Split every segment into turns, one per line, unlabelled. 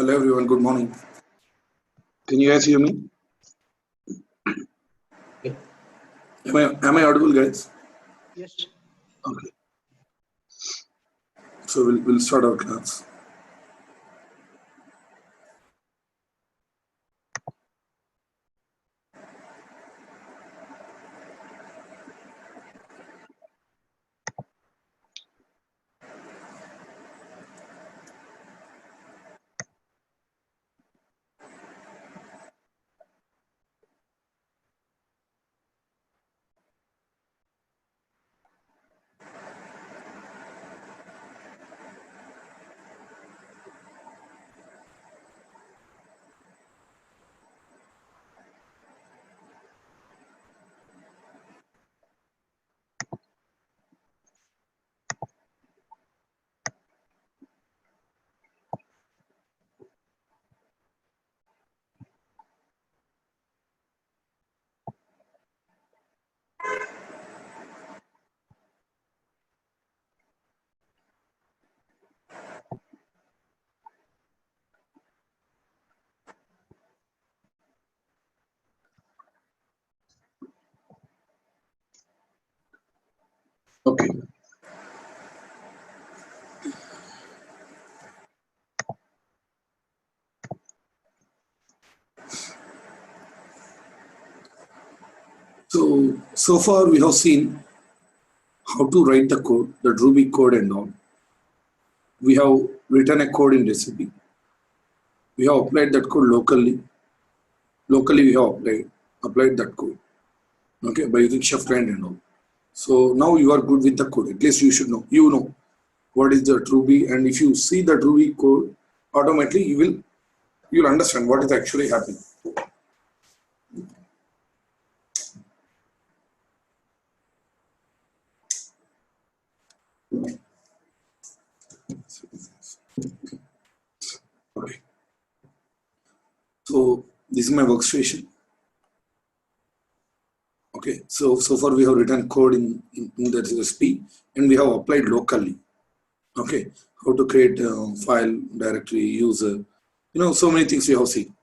Hello everyone, good morning. Can you guys hear me?
Yeah.
Am I audible, guys?
Yes.
Okay. So we'll start our class. Okay. So far we have seen how to write the code, the Ruby code and all. We have written a code in recipe. We have applied that code locally. Locally we have applied that code. Okay, by using chef client and all. So now you are good with the code. At least you should know. You know what is the Ruby, and if you see the Ruby code, automatically you'll understand what is actually happening. Okay. So this is my workstation. Okay, so far we have written code in that recipe and we have applied locally. Okay, how to create a file, directory, user, so many things we have seen.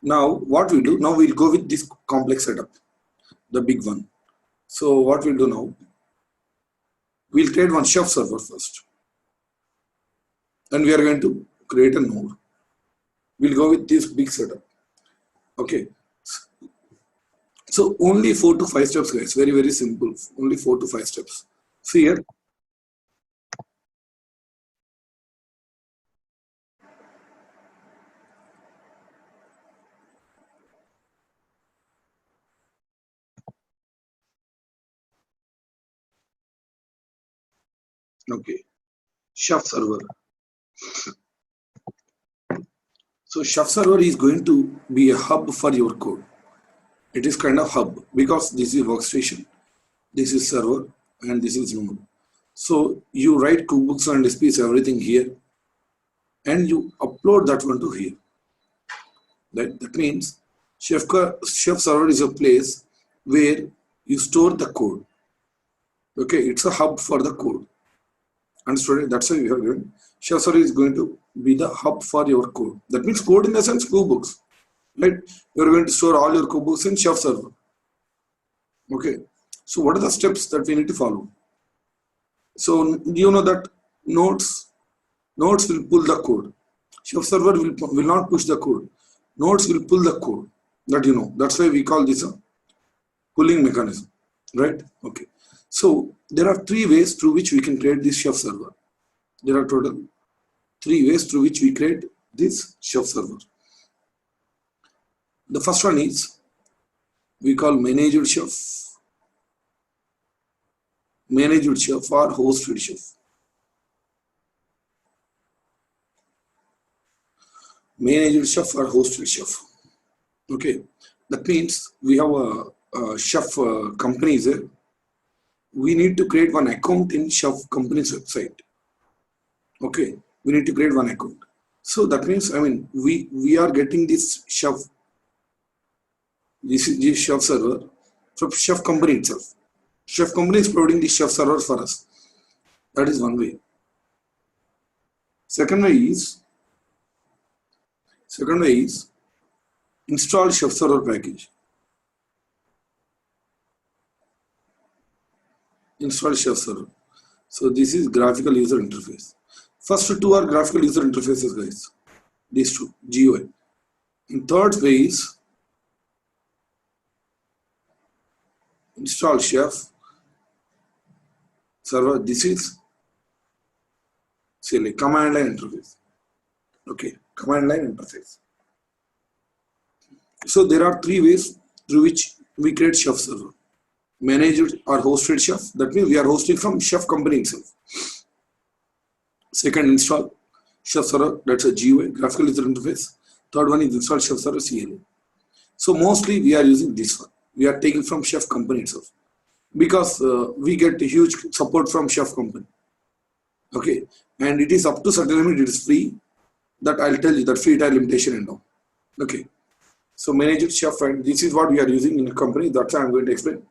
Now what we do, now we'll go with this complex setup, the big one. So what we'll do now, we'll create one chef server first. And we are going to create a node. We'll go with this big setup. Okay. So only 4 to 5 steps, guys. Very, very simple. Only 4 to 5 steps. See here. Okay. Chef server. So chef server is going to be a hub for your code. It is kind of hub because this is workstation, this is server, and this is node. So you write cookbooks and recipes, everything here, and you upload that one to here. That means chef server is a place where you store the code. Okay, it's a hub for the code. Understood? That's why we have given chef server is going to be the hub for your code. That means code in the sense cookbooks. Right? You're going to store all your cookbooks in chef server. Okay. So what are the steps that we need to follow? So you know that nodes will pull the code. Chef server will not push the code. Nodes will pull the code. That you know. That's why we call this a pulling mechanism. Right? Okay. So there are 3 ways through which we can create this chef server. There are total 3 ways through which we create this chef server. The first one is we call managed chef or hosted chef. Managed chef or hosted chef. Okay, that means we have a chef company there. We need to create one account in chef company's website. Okay, we need to create one account. So that means, I mean, we are getting this chef server from chef company itself. Chef company is providing the chef server for us. That is one way. Second way is Second way is install Chef Server package. Install Chef Server. So this is graphical user interface. First two are graphical user interfaces, guys. These two, GUI. And third way is install Chef Server. This is say like command line interface. Okay, command line interface. So there are three ways through which we create Chef Server. Managed or hosted Chef. That means we are hosting from Chef company itself. Second, install Chef Server. That's a GUI, graphical user interface. Third one is install Chef Server CLI. So mostly we are using this one. We are taking from Chef company itself because we get huge support from Chef company. Okay, and it is up to certain limit. It is free. That I'll tell you that free trial limitation and all. Okay, so managed Chef, and this is what we are using in a company. That's why I'm going to explain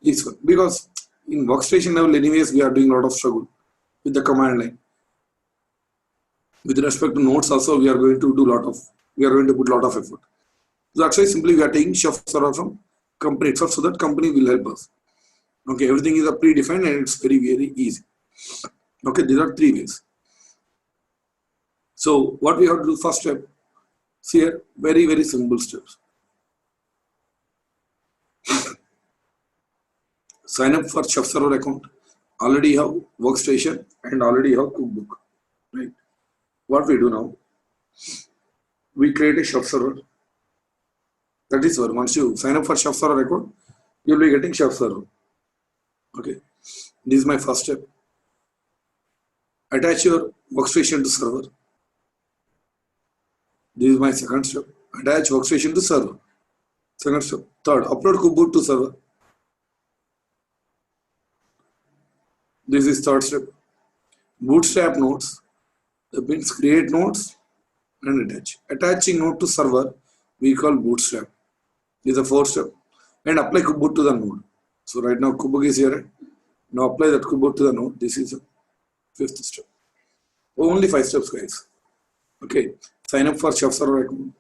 this one because in workstation level, anyways, we are doing a lot of struggle with the command line. With respect to nodes, also we are going to do we are going to put a lot of effort. So that's why simply we are taking Chef Server from company itself, so that company will help us. Okay, everything is a predefined and it's very, very easy. Okay, these are three ways. So what we have to do first step, see here, very, very simple steps. Sign up for Chef Server account. Already have workstation and already have cookbook. Right? What we do now, we create a Chef Server. That is where once you sign up for Chef Server account, you'll be getting Chef Server. Okay, this is my first step. Attach your workstation to server. This is my second step. Attach workstation to server. Second step. Third, upload cookbook to server. This is third step. Bootstrap nodes. That means create nodes and attach. Attaching node to server we call bootstrap. This is the fourth step. And apply cookbook to the node. So right now cookbook is here. Now apply that cookbook to the node. This is the fifth step. Only 5 steps, guys. Okay. Sign up for Chef Server account.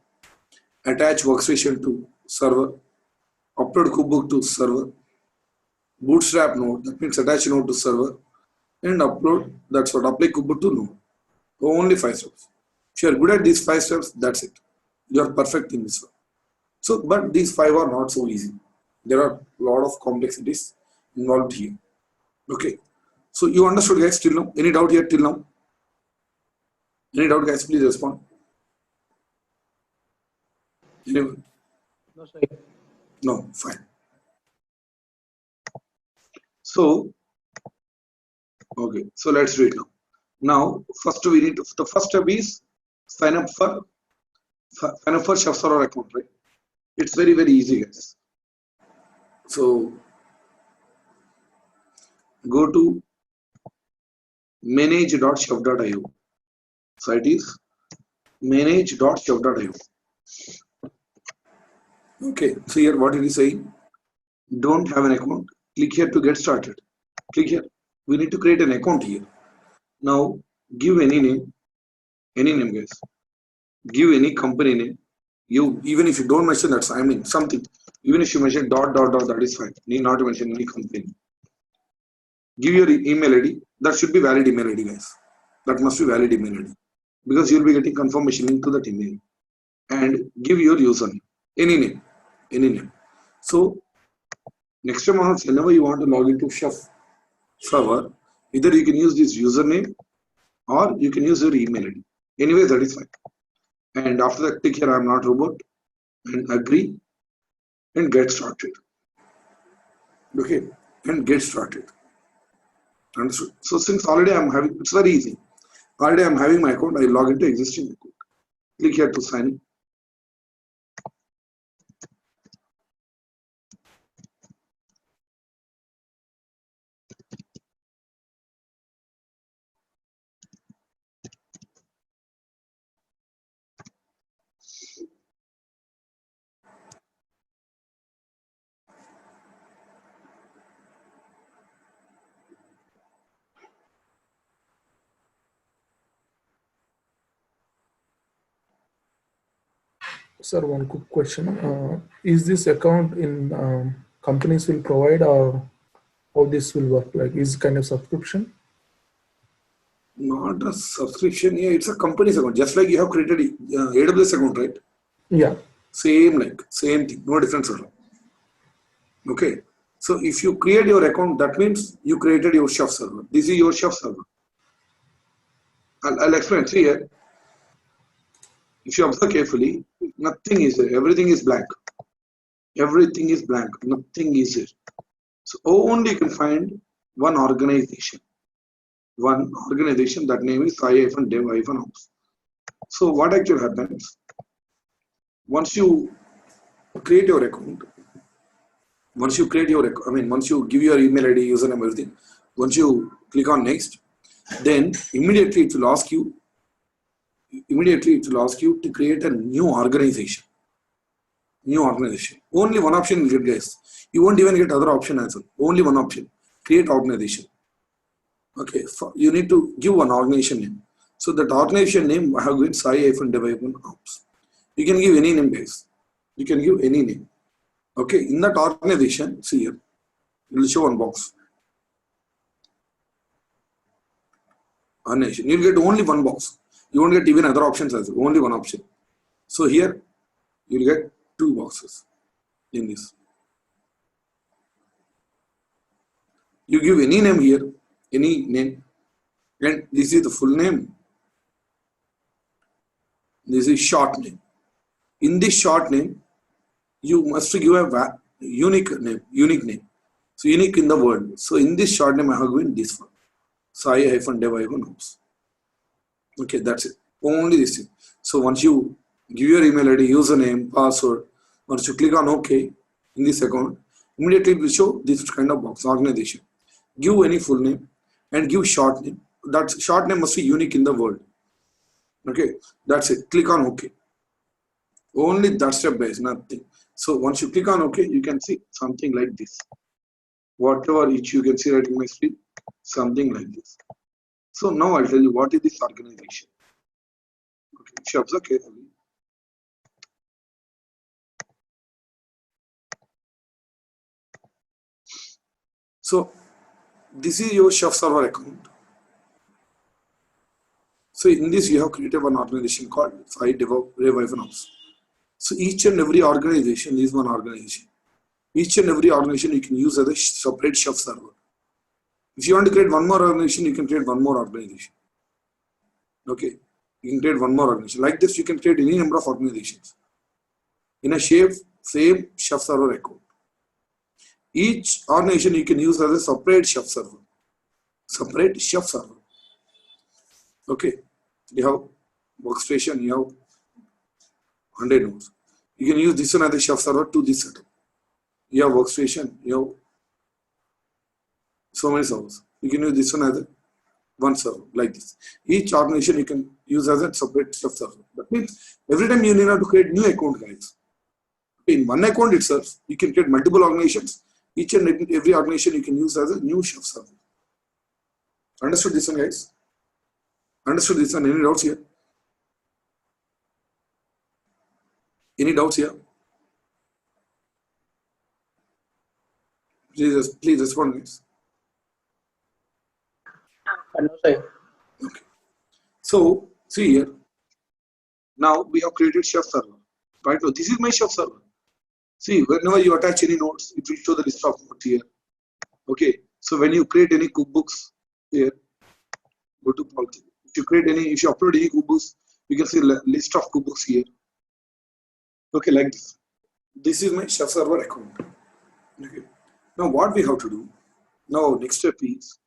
Attach workstation to server. Upload cookbook to server. Bootstrap node. That means attach node to server. And upload. That's what. Apply cookbook to node. Only 5 steps. If you are good at these 5 steps, that's it. You are perfect in this one. So, but these 5 are not so easy. There are a lot of complexities involved here. Okay. So you understood, guys, till now? Any doubt here till now? Any doubt, guys? Please respond. Anyone?
No, sir.
No, fine. So, okay. So let's do it now. Now, first we need to, the first step is sign up for Chef Server account, right? It's very, very easy, guys. So go to manage.chef.io. So it is manage.chef.io. Okay, so here what it is saying, don't have an account, click here to get started. Click here. We need to create an account here. Now give any name guys. Give any company name. You, even if you don't mention that, I mean something, even if you mention dot, that is fine. Need not to mention any company. Give your email ID. That should be valid email ID, guys. That must be valid email ID because you'll be getting confirmation into that email. And give your username, any name. So next time on, whenever you want to log into Chef Server, either you can use this username or you can use your email ID. Anyway, that is fine. And after that, click here, I'm not robot, and agree and get started. Okay, and get started. Understood? So since already I'm having, it's very easy. Already I'm having my account, I log into existing account. Click here to sign in.
Sir, one quick question. Is this account in companies will provide, or how this will work? Like, is kind of subscription?
Not a subscription. Yeah, it's a company's account. Just like you have created AWS account, right?
Yeah.
Same thing. No difference at all. Okay. So if you create your account, that means you created your Chef server. This is your Chef server. I'll explain. See here. If you observe carefully, nothing is there. Everything is blank. Everything is blank. Nothing is there. So only you can find one organization. One organization, that name is I-dev-house. So what actually happens? Once you create your account, once you give your email ID, username, everything, once you click on next, then immediately it will ask you to create a new organization. Only one option you get, guys. You won't even get other option as well. Only one option. Create organization. Okay, you need to give one organization name. So that organization name I have given Sai-Dev-Ops. You can give any name, guys. You can give any name. Okay, in that organization, see here, it will show one box. Organization. You'll get only one box. You won't get even other options as well. Only one option. So here, you'll get two boxes in this. You give any name here, any name, and this is the full name. This is short name. In this short name, you must give a unique name. So unique in the word. So in this short name, I have given this one. Sai-Dev-Ops. Okay, that's it. Only this thing. So once you give your email ID, username, password, once you click on OK in this account, immediately it will show this kind of box, organization. Give any full name and give short name. That short name must be unique in the world. Okay, that's it. Click on OK. Only that step, guys, nothing. So once you click on OK, you can see something like this. Whatever each you can see right in my screen, something like this. So now I'll tell you what is this organization. Okay, if you observe carefully. So this is your Chef server account. So in this you have created one organization called Sai-Dev-Ops. So each and every organization is one organization. Each and every organization you can use as a separate Chef server. If you want to create one more organization, you can create one more organization. Okay, you can create one more organization. Like this, you can create any number of organizations in a same Chef server account. Each organization you can use as a separate Chef server. Separate Chef server. Okay, you have workstation, you have 100 nodes. You can use this one as a Chef server to this setup. You have workstation, you have so many servers. You can use this one as a one server like this. Each organization you can use as a separate Chef server. That means every time you need to create new account, guys. In one account itself, you can create multiple organizations. Each and every organization you can use as a new Chef server. Understood this one, guys? Understood this one? Any doubts here? Any doubts here? Please respond, guys.
No, sir.
Okay. So see here. Now we have created Chef server. Right now, this is my Chef server. See, whenever you attach any notes, it will show the list of notes here. Okay. So when you create any cookbooks here, go to policy. If you upload any cookbooks, you can see list of cookbooks here. Okay, like this. This is my Chef server account. Okay. Now what we have to do? Now next step is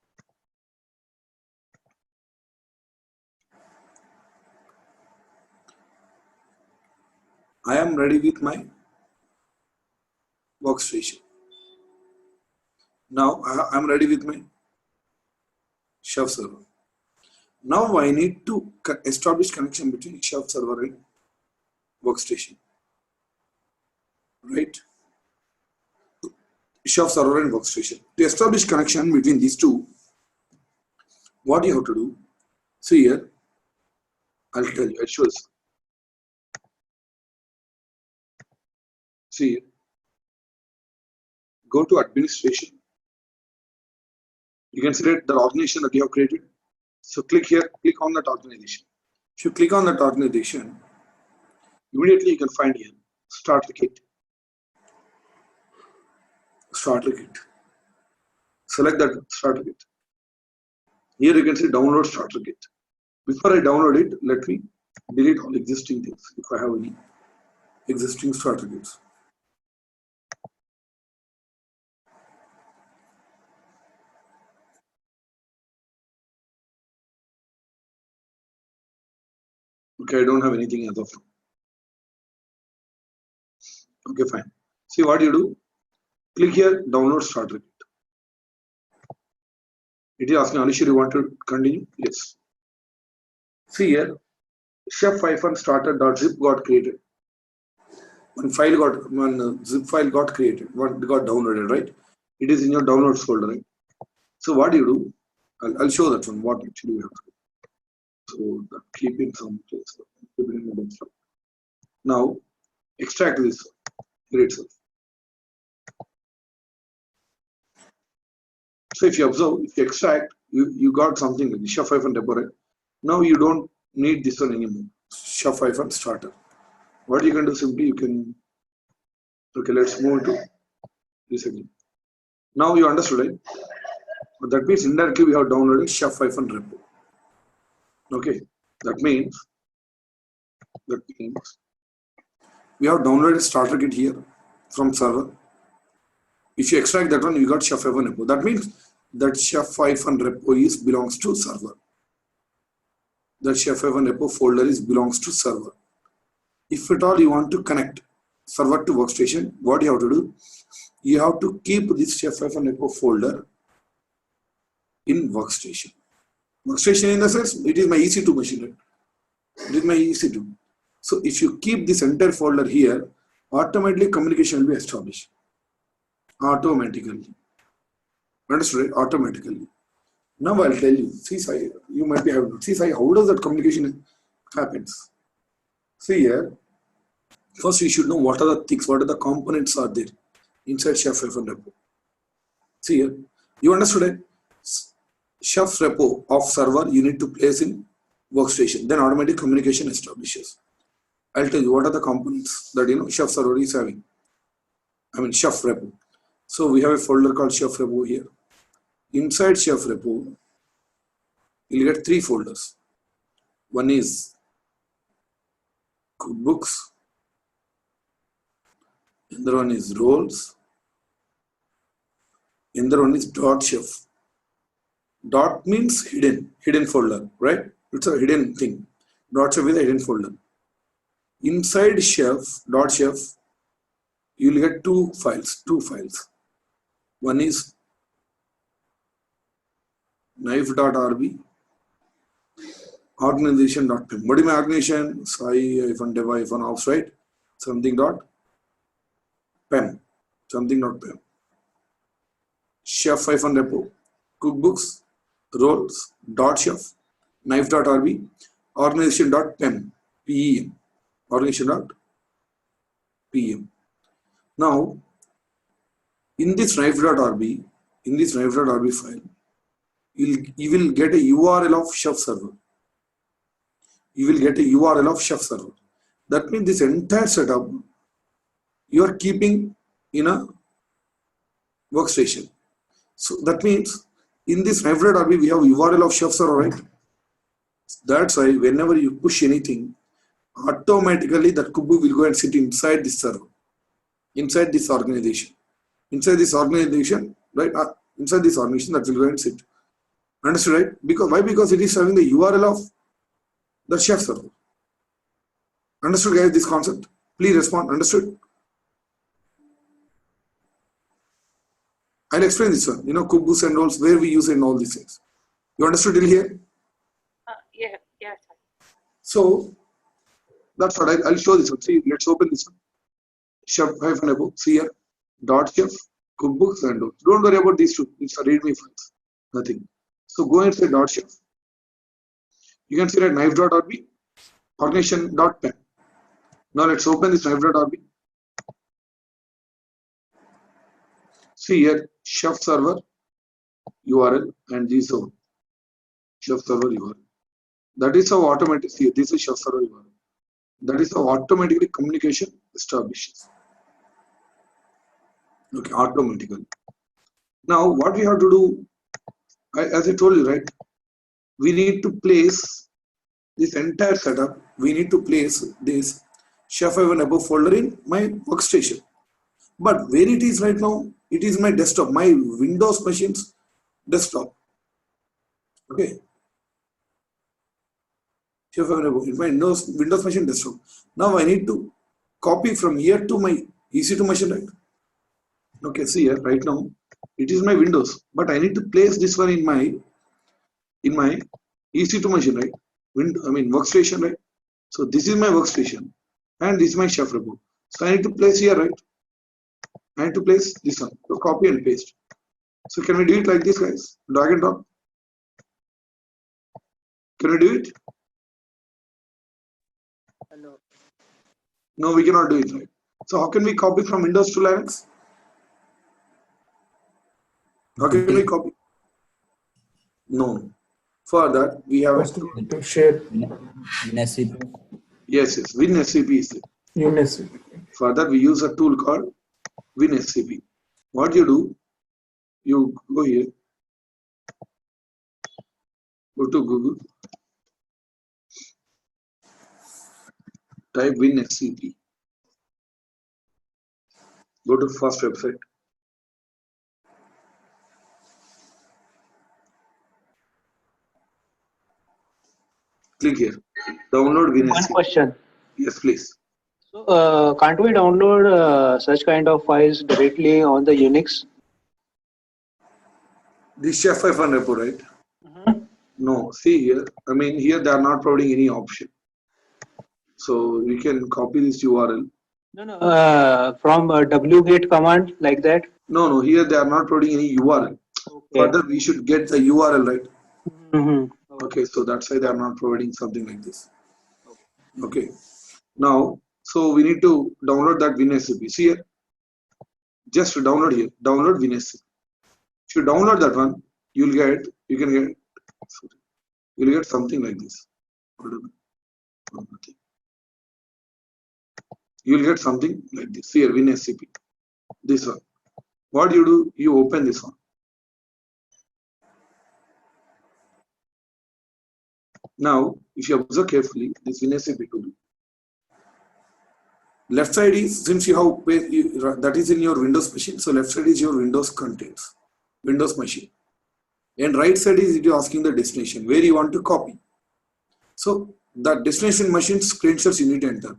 I am ready with my workstation. Now I am ready with my Chef server. Now I need to establish connection between Chef server and workstation. Right? Chef server and workstation. To establish connection between these two, what you have to do? See here, I'll tell you, I'll show you. See, go to administration. You can select the organization that you have created. So click here, click on that organization. If you click on that organization, immediately you can find here starter kit. Starter kit. Select that starter kit. Here you can see download starter kit. Before I download it, let me delete all existing things if I have any existing starter kits. Okay, I don't have anything as of now. Okay, fine. See what you do. Click here, download starter kit. It is asking, Anishir, you want to continue? Yes. See here, chef-starter.zip got created. One zip file got created, one got downloaded, right? It is in your downloads folder, right? So what do you do? I'll show that one, what actually you have to do. So keep it someplace, keep it in the desktop. Now, extract this here itself. So if you observe, if you extract, you got something like the chef-repo, right? Now you don't need this one anymore, chef-starter. What you can do simply, you can, okay, let's move to this again. Now you understood, right? That means indirectly we have downloaded chef-repo. Okay, that means we have downloaded starter kit here from server. If you extract that one, you got chef-repo. That means that chef-repo belongs to server. That chef-repo folder belongs to server. If at all you want to connect server to workstation, what you have to do? You have to keep this chef-repo folder in workstation. Workstation in the sense, it is my EC2 machine, right? It is my EC2. So if you keep this entire folder here, automatically communication will be established. Automatically. Understood? Automatically. Now I'll tell you. See, Sai, you might be having. See, Sai, how does that communication happens? See here. First, we should know what are the things, what are the components are there inside chef-repo. See here. You understood it? Chef-repo of server you need to place in workstation. Then automatic communication establishes. I'll tell you what are the components that chef server is having. I mean chef-repo. So we have a folder called chef-repo here. Inside chef-repo, you'll get 3 folders. One is cookbooks, another one is roles, another one is .chef. Dot means hidden folder, right? It's a hidden thing. .chef is a hidden folder. Inside .chef, you'll get two files. One is knife.rb, organization.pem. What is my organization? Sai-dev-ops, right? Something.pem. Chef-repo, cookbooks, roles, .chef, knife.rb, organization.pem, PEM, organization.pem. Now, in this knife.rb file, you will get a URL of chef server. That means this entire setup you are keeping in a workstation. So that means in this knife.rb we have URL of chef server, right? That's why whenever you push anything, automatically that cookbook will go and sit inside this server, inside this organization, right? Inside this organization that will go and sit. Understood, right? Because why? Because it is having the URL of the chef server. Understood, guys, this concept? Please respond. Understood? I'll explain this one. Cookbooks and roles, where we use it and all these things. You understood till here?
Yeah.
So that's what I'll show this one. See, let's open this one. Chef-repo, see here, .chef, cookbooks and roles. Don't worry about these two. It's a readme files. Nothing. So go inside .chef. You can see that knife.rb, organization.pem. Now let's open this knife.rb. See here, chef server URL and this one, chef server URL. That is how automatic. See, this is chef server URL. That is how automatically communication establishes. Okay, automatically. Now, what we have to do, as I told you, right? We need to place this entire setup. We need to place this chef and above folder in my workstation. But where it is right now, it is my desktop, my Windows machine's desktop. Okay. Chef and above in my Windows machine desktop. Now I need to copy from here to my EC2 machine, right? Okay, see here right now it is my Windows, but I need to place this one in my EC2 machine, right? Workstation, right? So this is my workstation and this is my chef repo. So I need to place here, right? I need to place this one. So copy and paste. So can we do it like this, guys? Drag and drop. Can we do it?
No.
No, we cannot do it, right? So how can we copy from Windows to Linux? How can we copy? No. For that, we have
First we need to share
SCP.
yes, WinSCP is it.
UNSC.
For that, we use a tool called WinSCP. What you do, you go here, go to Google, type WinSCP. Go to first website. Click here. Download
One
WinSCP.
question.
Yes, please.
So, can't we download such kind of files directly on the Unix?
This chef F1 repo, right? No, see here. Here they are not providing any option. So we can copy this URL.
No. From wget command like that.
No, here they are not providing any URL.
Okay.
Further, we should get the URL, right?
Mhm.
Okay, so that's why they are not providing something like this. Okay, now, so we need to download that WinSCP. See here, just download here, download WinSCP. If you download that one, you'll get something like this. You'll get something like this. Here, WinSCP. This one. What do? You open this one. Now, if you observe carefully, this WinSCP tool. Left side is, since you have that is in your Windows machine, so left side is your Windows contents, Windows machine, and right side is it is asking the destination where you want to copy. So the destination machine screenshots you need to enter.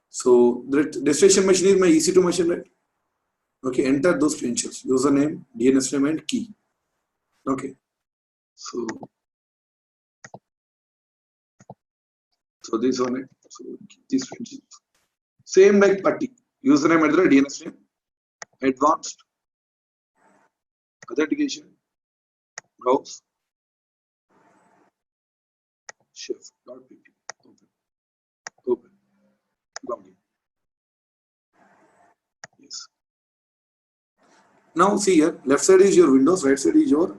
So the destination machine is my EC2 machine, right? Okay, enter those screenshots: username, DNS name, and key. Okay, so this one, so these screenshots. Same like putty, username, address, DNS name, advanced, authentication, browse, chef.pp, open, login. Yes. Now see here, left side is your Windows, right side is your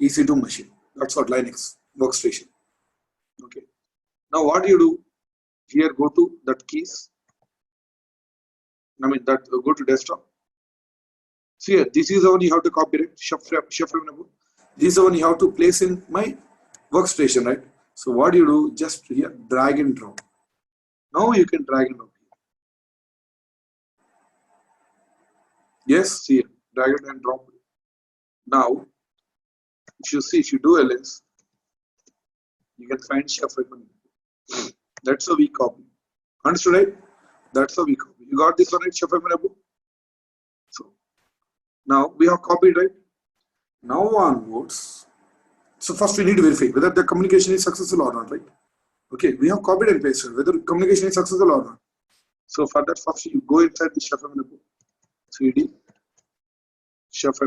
EC2 machine. That's what Linux workstation. Okay. Now what you do here? Go to that keys. Go to desktop. See here, this is the one you have to copy, right? Chef. This is the one you have to place in my workstation, right? So what you do? Just here, drag and drop. Now you can drag and drop here. Yes, see here, drag it and drop. Now, if you do ls, you can find chef. That's how we copy. Understood, right? That's how we copy. You got this one, right? Chef. So now we have copied, right? Now onwards. So first we need to verify whether the communication is successful or not, right? Okay, we have copied and pasted whether communication is successful or not. So for that, first you go inside the chef cd chef.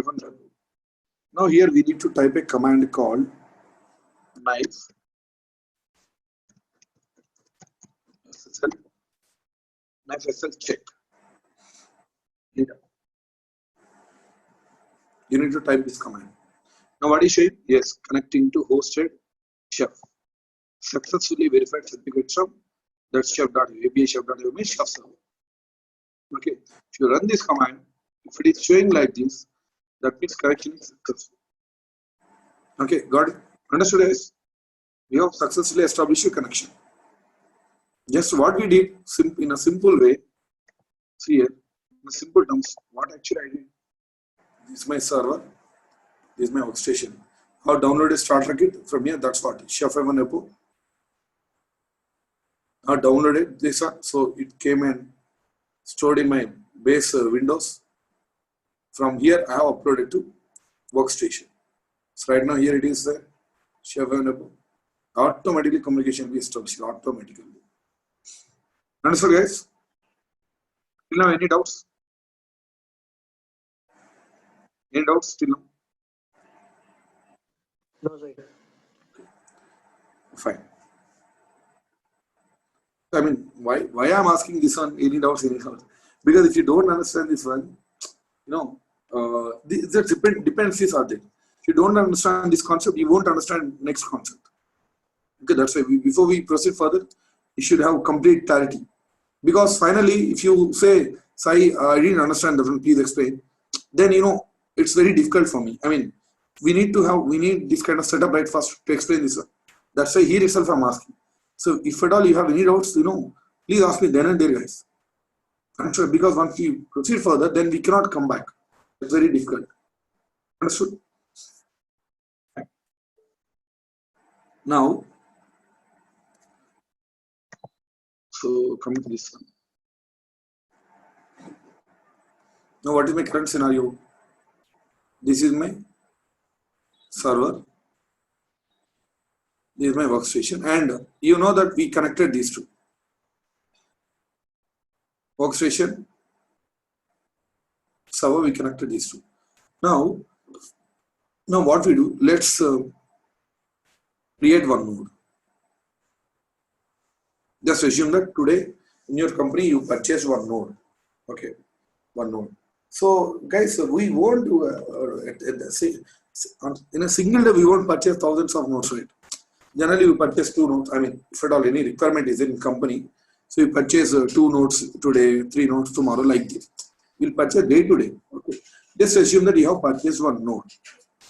Now here we need to type a command called knife SSL check. Here. You need to type this command. Now what is showing? Yes, connecting to hosted chef. Successfully verified certificates from that chef.api chef.io means chef server. Okay, if you run this command, if it is showing like this, that means connection is successful. Okay, got it? Understood, guys? We have successfully established a connection. Just what we did in a simple way. See here, in simple terms, what actually I did. This is my server. This is my workstation. How downloaded starter kit from here? That's what Chef F1 Repo. I downloaded this one, so it came and stored in my base Windows. From here, I have uploaded to workstation. So right now here it is there. Chef F1 Repo. Automatically communication will be established automatically. Understood, guys? Till now, any doubts? Any doubts till now?
No, sir.
Fine. I mean, why I'm asking this one? Any doubts? Any doubts? Because if you don't understand this one, the dependencies are there. If you don't understand this concept, you won't understand next concept. Okay, that's why before we proceed further, you should have complete clarity. Because finally, if you say, Sai, I didn't understand that one, please explain, then it's very difficult for me. I mean, we need this kind of setup right first to explain this one. That's why here itself I'm asking. So if at all you have any doubts, please ask me then and there, guys. I'm sure, because once we proceed further, then we cannot come back. It's very difficult. Understood? Now, so coming to this one. Now, what is my current scenario? This is my server. This is my workstation, and you know that we connected these two. Workstation, server, we connected these two. Now what we do, let's create one node. Just assume that today in your company you purchased one node. Okay, one node. So guys, we won't do in a single day we won't purchase thousands of nodes, right? Generally we purchase 2 nodes. I mean, if at all any requirement is in company, so we purchase 2 nodes today, 3 nodes tomorrow, like this. We'll purchase day to day. Okay. Just assume that you have purchased one node.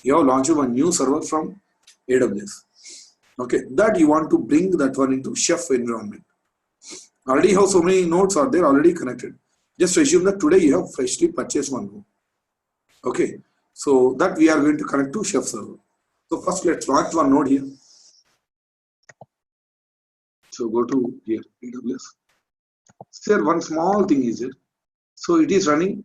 You have launched one new server from AWS. Okay, that you want to bring that one into Chef environment. Already how so many nodes are there already connected. Just assume that today you have freshly purchased one node. Okay, so that we are going to connect to Chef server. So first let's launch one node here. So go to here, AWS. Sir, one small thing is it. So it is running,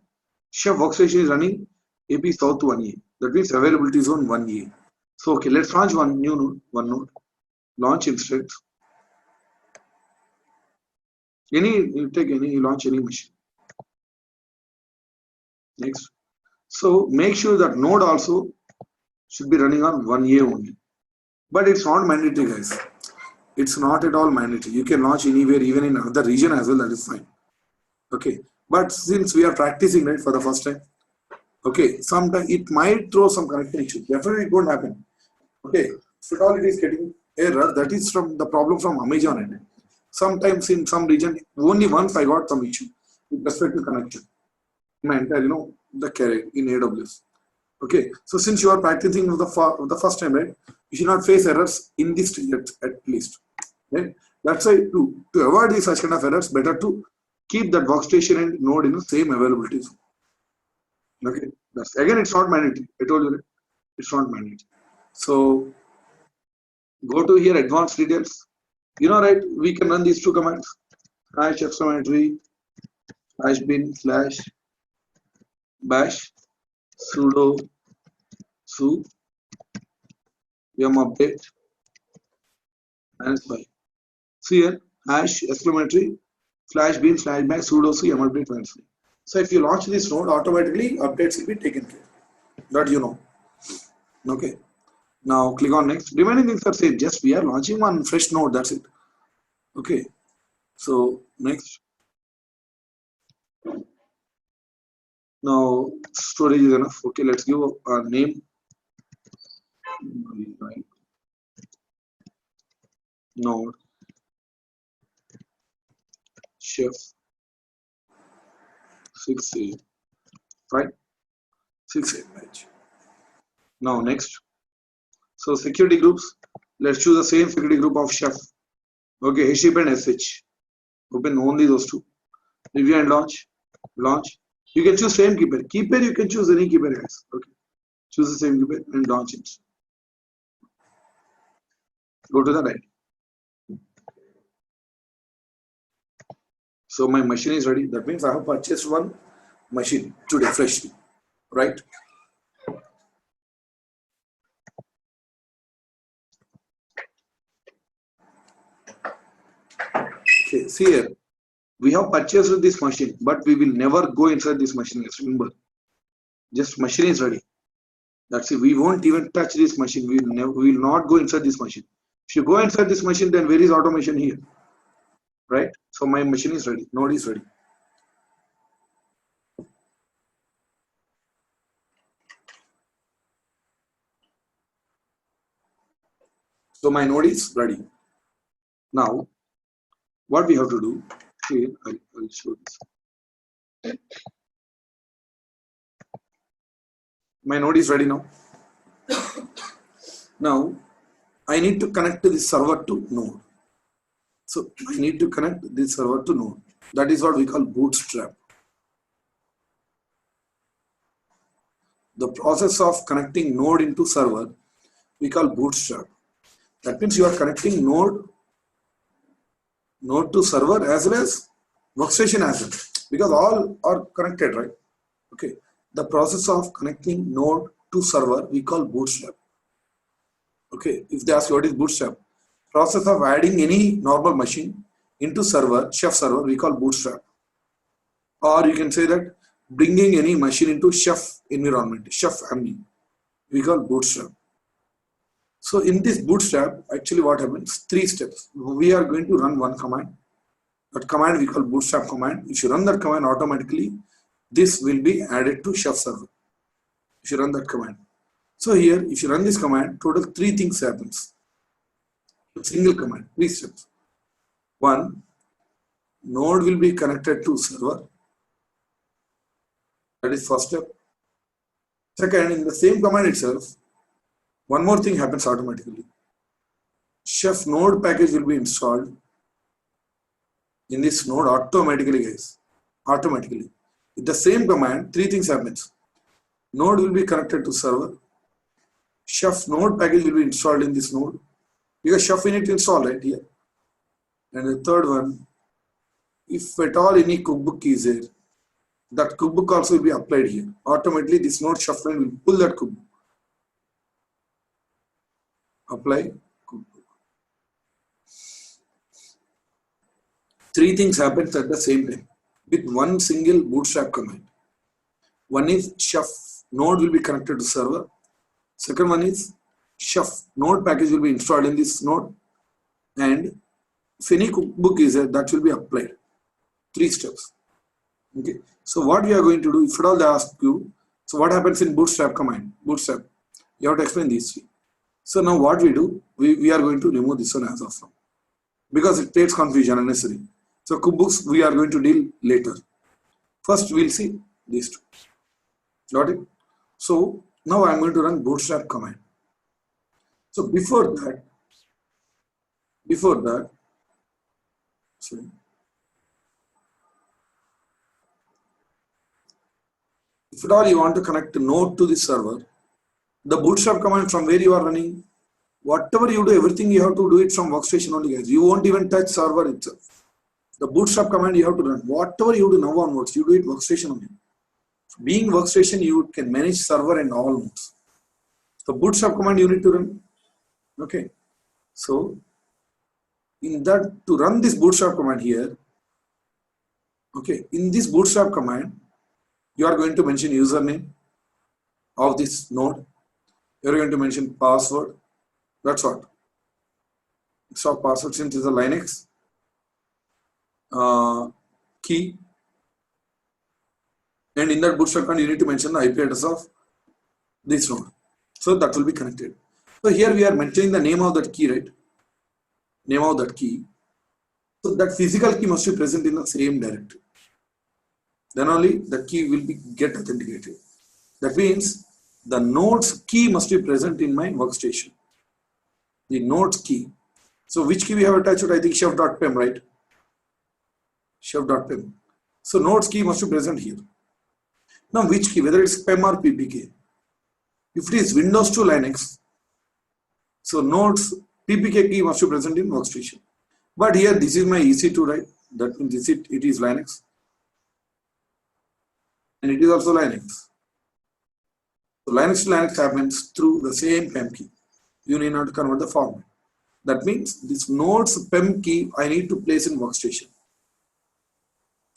Chef workstation is running AP South 1A. That means availability zone 1A. So okay, let's launch one new node, one node. Launch instance. You launch any machine. Next. So make sure that node also should be running on 1A only. But it's not mandatory, guys. It's not at all mandatory. You can launch anywhere, even in another region as well, that is fine. Okay. But since we are practicing, right, for the first time, okay, sometimes it might throw some connection issue. Definitely it won't happen. Okay. If at all it is getting error, that is from the problem from Amazon end. Sometimes in some region, only once I got some issue with respect to connection. My entire, the carrier in AWS. Okay. So since you are practicing for the first time, right, you should not face errors in this at least. Right? That's why to avoid these such kind of errors, better to keep that workstation and node in the same availability zone. Okay. Again, it's not mandatory. I told you that it's not mandatory. So go to here, advanced details. Right, we can run these 2 commands. Hash exclamatory, hash bin / bash sudo su yum update -5. See here, hash exclamatory / bin / bash sudo su yum update -5. So if you launch this node, automatically updates will be taken care. That you know. Okay. Now click on next. Remaining things are same. Just we are launching one fresh node. That's it. Okay. So next. Now storage is enough. Okay, let's give a name. Node chef 6A, right? 6A match. Now next, so security groups. Let's choose the same security group of chef. Okay, HTTP and SH. Open only those two. Review and launch. Launch. You can choose same keypair. Keypair you can choose any keypair, guys. Okay. Choose the same keypair and launch it. Go to the right. So my machine is ready. That means I have purchased one machine today freshly, right? Okay, see here. We have purchased this machine, but we will never go inside this machine. Remember, just machine is ready. That's it. We won't even touch this machine. We will not go inside this machine. If you go inside this machine, then where is automation here? Right? So my machine is ready. Node is ready. So my node is ready. Now, what we have to do here, I'll show this. My node is ready now. Now, I need to connect this server to node. So I need to connect this server to node. That is what we call bootstrap. The process of connecting node into server, we call bootstrap. That means you are connecting node to server as well as workstation as well, because all are connected, right? Okay. The process of connecting node to server, we call bootstrap. Okay. If they ask you what is bootstrap, process of adding any normal machine into server, chef server, we call bootstrap. Or you can say that bringing any machine into chef environment, chef family, we call bootstrap. So in this bootstrap, actually what happens? 3 steps. We are going to run one command. That command we call bootstrap command. If you run that command, automatically this will be added to chef server. If you run that command. So here, if you run this command, total 3 things happens. Single command, 3 steps. 1, node will be connected to server. That is first step. Second, in the same command itself, one more thing happens automatically. Chef node package will be installed in this node automatically, guys. Automatically. With the same command, 3 things happens. Node will be connected to server. Chef node package will be installed in this node. Because chef we need to install right here. And the third one, if at all any cookbook is there, that cookbook also will be applied here. Automatically this node chef will pull that cookbook. Apply cookbook. 3 things happen at the same time with one single bootstrap command. One is chef node will be connected to server. Second one is chef node package will be installed in this node, and if any cookbook is there, that will be applied. 3 steps. Okay. So what we are going to do, if at all they ask you, so what happens in bootstrap command? Bootstrap. You have to explain these 3. So now what we do, we are going to remove this one as of now, because it creates confusion unnecessary. So cookbooks we are going to deal later. First we'll see these 2. Got it? So now I'm going to run bootstrap command. So before that, sorry. If at all you want to connect a node to the server, the bootstrap command from where you are running, whatever you do, everything you have to do it from workstation only, guys. You won't even touch server itself. The bootstrap command you have to run. Whatever you do now onwards, you do it workstation only. Being workstation, you can manage server and all modes. The bootstrap command you need to run. Okay. So in that, to run this bootstrap command here, okay, in this bootstrap command, you are going to mention username of this node. You are going to mention password. That's what. So password, since it's a Linux, key, And in that bootstrap command, you need to mention the IP address of this node. So that will be connected. So here we are mentioning the name of that key, right? Name of that key. So that physical key must be present in the same directory. Then only the key will be get authenticated. That means the node's key must be present in my workstation. The node's key. So which key we have attached? I think chef.pem, right? Chef.pem. So node's key must be present here. Now which key, whether it's PEM or PPK. If it is Windows to Linux, so node's PPK key must be present in workstation. But here this is my EC2, right? That means it is Linux. And it is also Linux. So Linux to Linux happens through the same PEM key. You need not convert the format. That means this node's PEM key I need to place in workstation.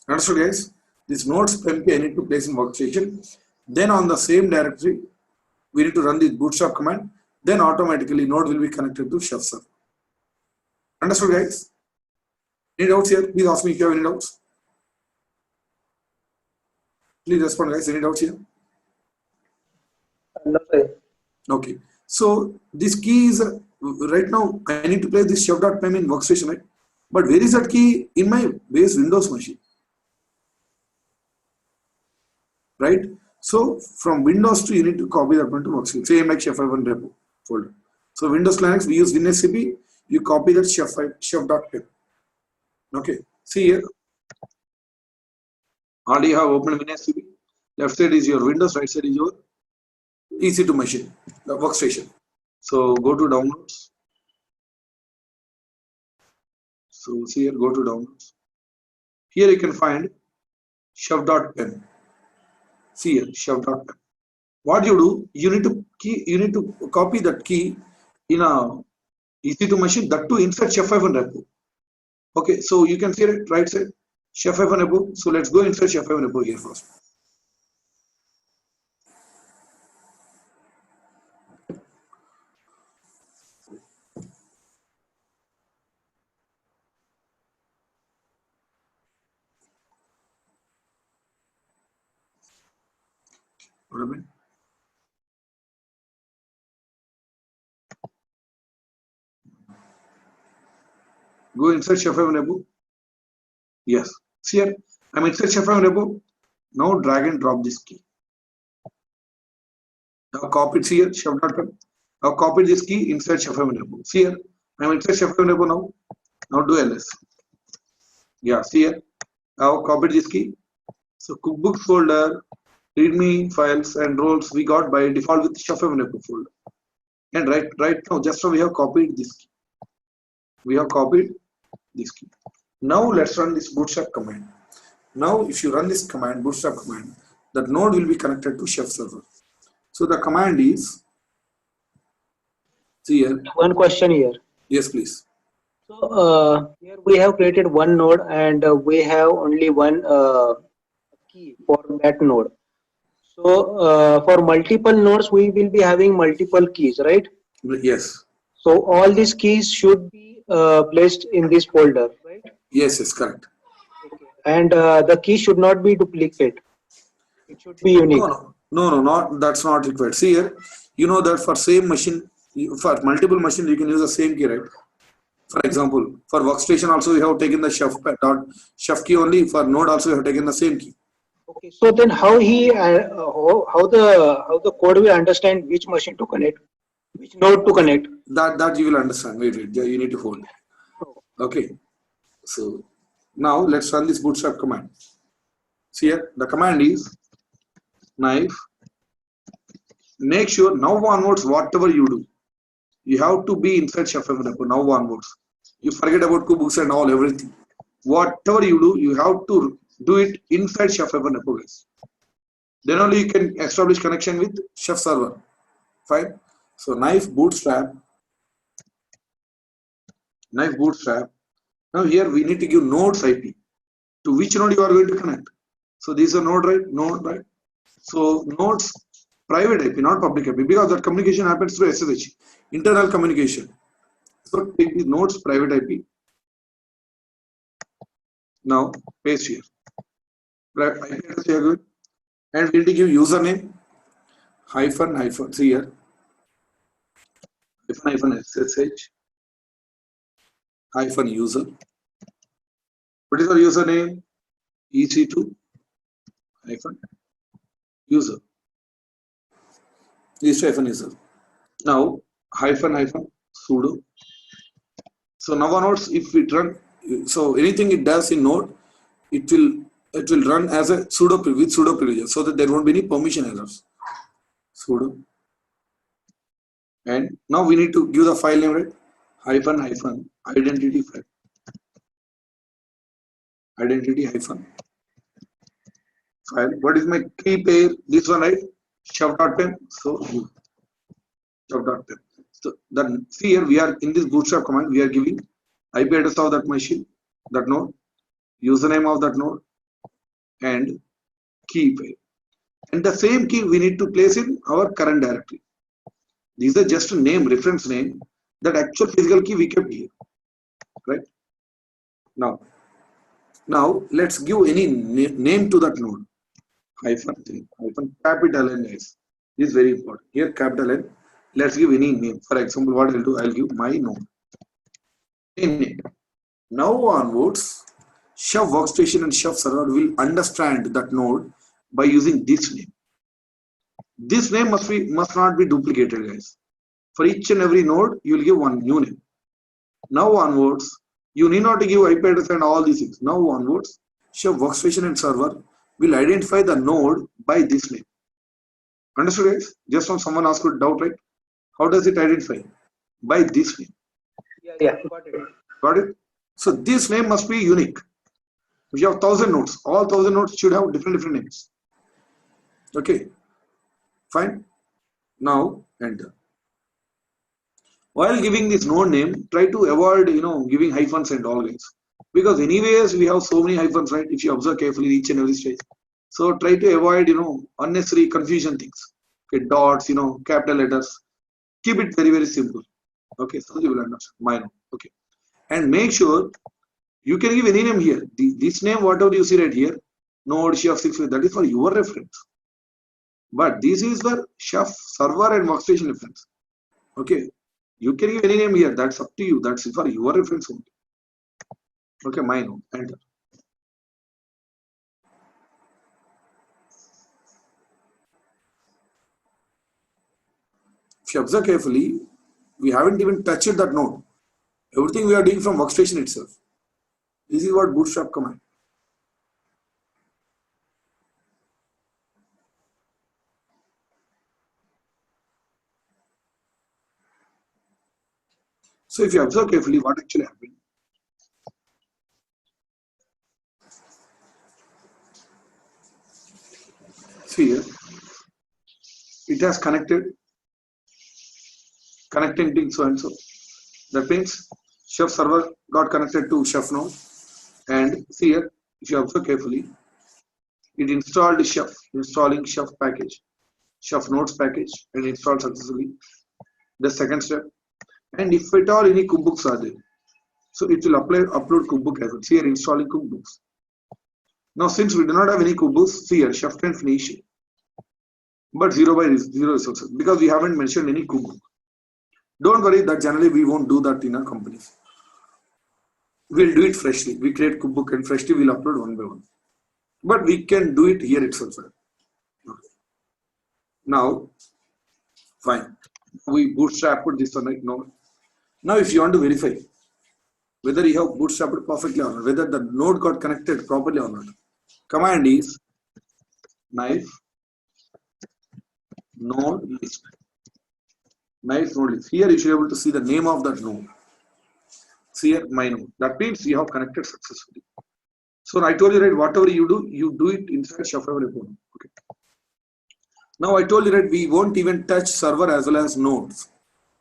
Understood, guys? This node's PEM key I need to place in workstation. Then on the same directory, we need to run this bootstrap command. Then automatically node will be connected to chef server. Understood, guys? Any doubts here? Please ask me if you have any doubts. Please respond, guys. Any doubts here?
No, sir.
Okay. So this key is right now I need to place this chef.pem in workstation, right? But where is that key? In my base Windows machine, right? So from Windows to you need to copy that one to workstation. Same like chef.pem repo folder. So Windows Linux we use WinSCP. You copy that chef.pem. Okay. See here. Already have opened WinSCP. Left side is your Windows, right side is your EC2 machine, the workstation. So go to downloads. So see here, go to downloads. Here you can find chef.pem. See here, chef.pem. What you do, you need to copy that key in a EC2 machine, that too inside chef-repo. Okay, so you can see it right side, chef-repo. So let's go inside chef-repo here first. What I mean? Go inside chef-repo. Yes. See here, I'm inside chef-repo. Now drag and drop this key. Now copy it here, chef.pem. Now copy this key inside chef-repo. See here, I'm inside chef-repo now. Now do ls. Yeah, see here. Now copy this key. So cookbook folder, readme files and roles we got by default with chef-repo folder. And right now, just now we have copied this key. We have copied this key. Now let's run this bootstrap command. Now if you run this command, bootstrap command, that node will be connected to chef server. So the command is, see here.
One question here.
Yes, please.
So here we have created one node and we have only one key for that node. So for multiple nodes, we will be having multiple keys, right?
Yes.
So all these keys should be placed in this folder, right?
Yes, correct.
Okay. And the key should not be duplicate. It should be unique.
No, that's not required. See here, you know that for same machine, for multiple machines, you can use the same key, right? For example, for workstation also, we have taken the chef key only. For node also, we have taken the same key.
Okay. So then, how the code will understand which machine to connect, which node to connect?
That you will understand. Wait. You need to hold. Okay. So now let's run this bootstrap command. See here, the command is knife. Make sure now onwards, whatever you do, you have to be inside chef-repo now onwards. You forget about cookbooks and all, everything. Whatever you do, you have to do it inside chef-repo, guys. Then only you can establish connection with chef server. Fine. So knife bootstrap. Now here we need to give nodes IP. To which node you are going to connect? So this is a node, right? Node, right? So nodes private IP, not public IP, because that communication happens through SSH, internal communication. So take the nodes private IP. Now paste here. IP address here, good. and we need to give username hyphen hyphen, see here, hyphen hyphen SSH hyphen user. What is our username? EC2 hyphen user. EC2 hyphen user. Now hyphen hyphen sudo. So now onwards, if it run, so anything it does in node, it will run as a sudo with sudo privileges, so that there won't be any permission errors. Sudo. And now we need to give the file name, right? Hyphen hyphen identity file. Identity hyphen file. What is my key pair? This one, right? Chef.pem. So chef.pem. So then see here we are in this bootstrap command, we are giving IP address of that machine, that node, username of that node, and key pair. And the same key we need to place in our current directory. These are just a name, reference name. That actual physical key we kept here, right? Now let's give any name to that node. Hyphen capital N, guys. This is very important. Here capital N. Let's give any name. For example, what I'll do, I'll give my node. Name. Now onwards, Chef workstation and Chef server will understand that node by using this name. This name must not be duplicated, guys. For each and every node, you will give one new name. Now onwards, you need not to give IP address and all these things. Now onwards, Chef workstation and server will identify the node by this name. Understood, guys? Just now someone asked a doubt, right? How does it identify? By this name.
Yeah, got it.
Got it? So this name must be unique. We have 1,000 nodes. All 1,000 nodes should have different names. Okay. Fine. Now enter. While giving this node name, try to avoid giving hyphens and all, guys. Because anyways we have so many hyphens, right? If you observe carefully each and every stage. So try to avoid unnecessary confusion things. Okay, dots, capital letters. Keep it very, very simple. Okay, so you will understand. My node. Okay. And make sure you can give any name here. This name, whatever you see right here, node chef 6, that is for your reference. But this is for chef server and workstation reference. Okay. You can give any name here. That's up to you. That's for your reference only. Okay, my node. Enter. If you observe carefully, we haven't even touched that node. Everything we are doing from workstation itself. This is what bootstrap command. So if you observe carefully what actually happened. See here, it has connecting things so and so. That means chef server got connected to chef node, and see here, if you observe carefully, it installed chef, installing chef package, chef nodes package, and installed successfully. The second step, and if at all any cookbooks are there, so it will upload cookbook as well. See here, installing cookbooks. Now since we do not have any cookbooks, see here, chef can finish it, but 0 by 0 resources because we haven't mentioned any cookbook. Don't worry, that generally we won't do that in our companies. We'll do it freshly. We create cookbook and freshly we'll upload one by one. But we can do it here itself. Now, fine. We bootstrapped this one, right? No. Now, if you want to verify whether you have bootstrapped perfectly or not, whether the node got connected properly or not, command is knife node list. Knife node list. Here you should be able to see the name of that node. See here, my node. That means you have connected successfully. So I told you, right, whatever you do it inside Chef report. Okay. Now I told you, right, we won't even touch server as well as nodes.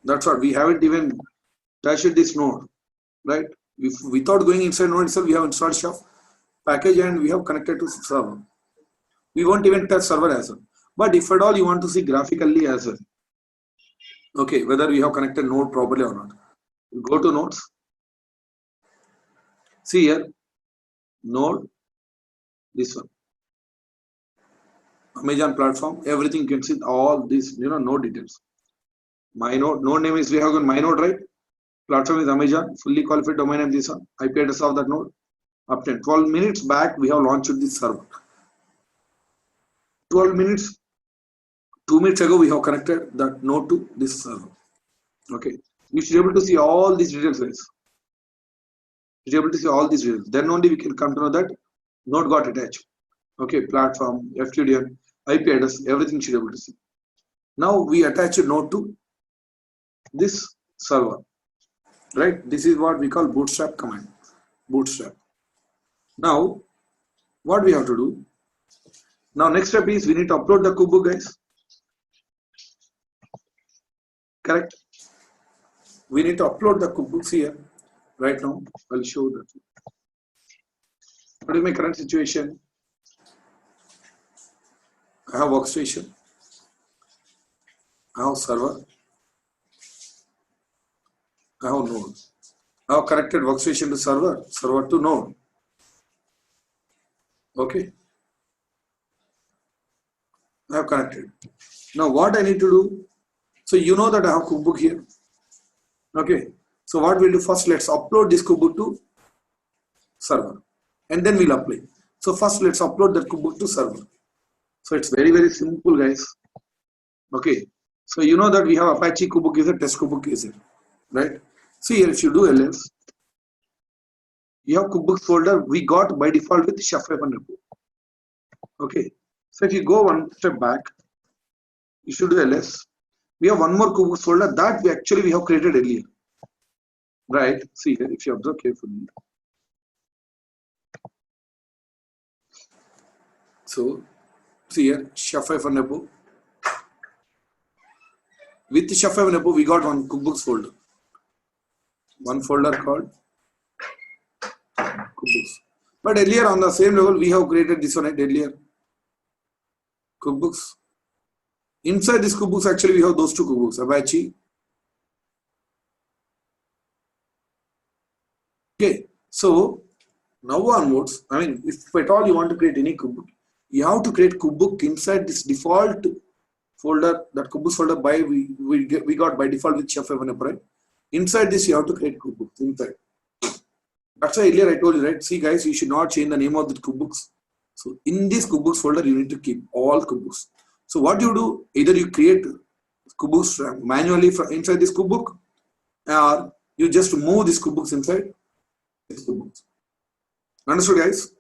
That's what we haven't even touched this node, right? Without going inside node itself, we have installed Chef package and we have connected to server. We won't even touch server as well. But if at all you want to see graphically as well, okay, whether we have connected node properly or not, you go to nodes. See here, node, this one. Amazon platform, everything you can see all these, node details. My node name is, we have got my node, right? Platform is Amazon, fully qualified domain name this one, IP address of that node. Up to 12 minutes back, we have launched this server. 12 minutes, 2 minutes ago, we have connected that node to this server. Okay, you should be able to see all these details, guys. You should be able to see all these details. Then only we can come to know that node got attached. Okay, platform, FQDN, IP address, everything you should be able to see. Now we attach a node to this server, right? This is what we call bootstrap command. Bootstrap. Now, what we have to do? Now, next step is we need to upload the kubebook, guys. Correct? We need to upload the kubebooks here. Right now, I'll show that. What is my current situation? I have workstation. I have server. I have node. I have connected workstation to server, server to node. Okay. I have connected. Now what I need to do? So you know that I have kubebook here. Okay. So what we'll do first, let's upload this kubebook to server and then we'll apply. So first let's upload that kubebook to server. So it's very, very simple, guys. Okay. So you know that we have Apache kubebook is a test kubebook is it, right? So here if you do ls, you have kubebooks folder we got by default with chef-repo. Okay. So if you go one step back, you should do ls. We have one more kubebooks folder that we have created earlier. Right? See here, if you observe carefully. So see here, chef-repo. With chef-repo, we got one kubebooks folder. One folder called kubebooks. But earlier on the same level, we have created this one earlier. Kubebooks. Inside this kubebooks, actually, we have those two kubebooks, Apache. Okay, so now onwards, I mean, if at all you want to create any kubebook, you have to create kubebook inside this default folder, that kubebooks folder by we got by default with chef-repo, right? Inside this, you have to create kubebooks inside. That's why earlier I told you, right? See, guys, you should not change the name of the kubebooks. So in this kubebooks folder, you need to keep all kubebooks. So what you do, either you create kubebooks manually from inside this kubebook, or you just move these kubebooks inside this kubebooks. Understood, guys?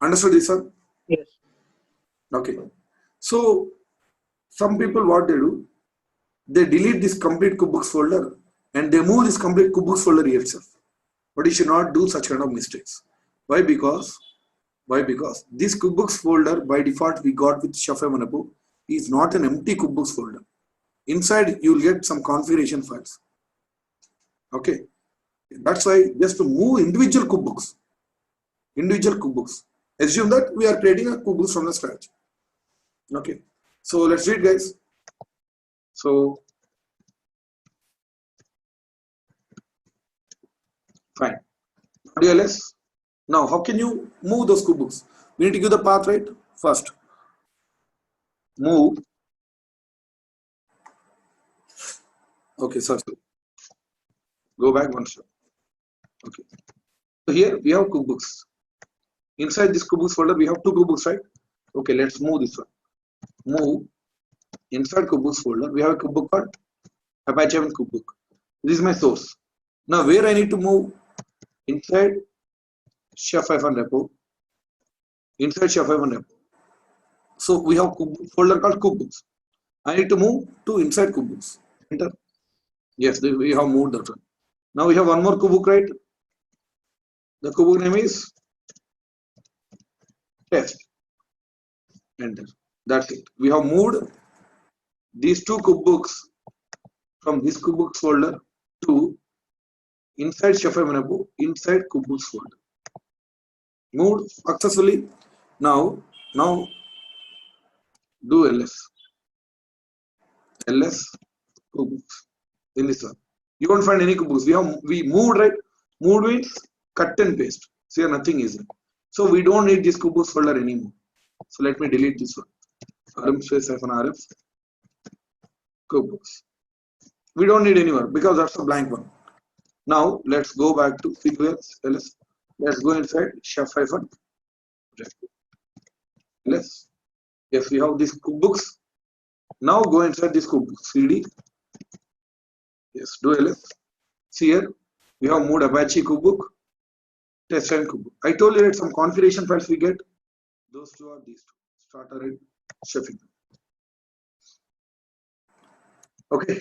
Understood this one?
Yes.
Okay. So some people, what they do, they delete this complete kubebooks folder and they move this complete kubebooks folder itself. But you should not do such kind of mistakes. Why? Because this kubebooks folder by default we got with chef-repo is not an empty kubebooks folder. Inside you will get some configuration files. Okay. That's why just to move individual kubebooks. Assume that we are creating a kubebooks from the scratch. Okay. So let's read, guys. So fine. DLS. Now, how can you move those kubebooks? We need to give the path, right? First, move. Okay, sorry. Go back one step. Okay. So here we have kubebooks. Inside this kubebooks folder, we have two kubebooks, right? Okay, let's move this one. Move. Inside kubebooks folder, we have a kubebook called Apache kubebook. This is my source. Now, where I need to move? Inside chef-repo. Inside chef-repo. So we have a folder called kubebooks. I need to move to inside kubebooks. Enter. Yes, we have moved that one. Now we have one more kubebook, right? The kubebook name is test. Enter. That's it. We have moved these two kubebooks from this kubebooks folder to inside chef-repo, inside kubebooks folder. Moved successfully. Now do ls. Ls kubebooks in this one. You won't find any kubebooks. We moved, right? Moved means cut and paste. So here nothing is in. So we don't need this kubebooks folder anymore. So let me delete this one. rm space -rf cookbooks. We don't need anywhere because that's a blank one. Now let's go back to figures ls. Let's go inside chef ls. Yes, we have these cookbooks. Now go inside this cookbook cd. Yes, do ls. See here we have moved Apache cookbook, test and cookbook. I told you that some configuration files we get. Those two are these two. Starter and chefing. Okay.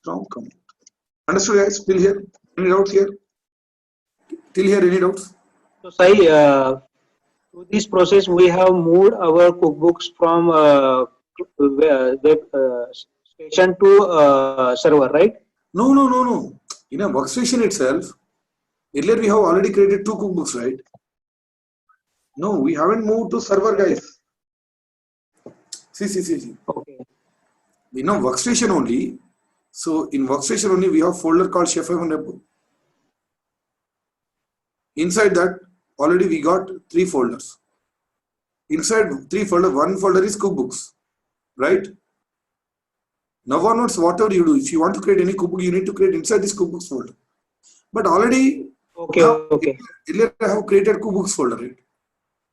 From command. Understood, guys? Till here? Any doubts here? Till here, any doubts?
So, Sai, through this process, we have moved our cookbooks from web station to server, right?
No. In a workstation itself, earlier we have already created 2 cookbooks, right? No, we haven't moved to server, guys. See.
Okay.
We know workstation only. So in workstation only, we have folder called chef-repo. Inside that, already we got 3 folders. Inside 3 folders, one folder is cookbooks, right? Now onwards, whatever you do, if you want to create any cookbook, you need to create inside this cookbooks folder. But already, earlier I have created cookbooks folder, right?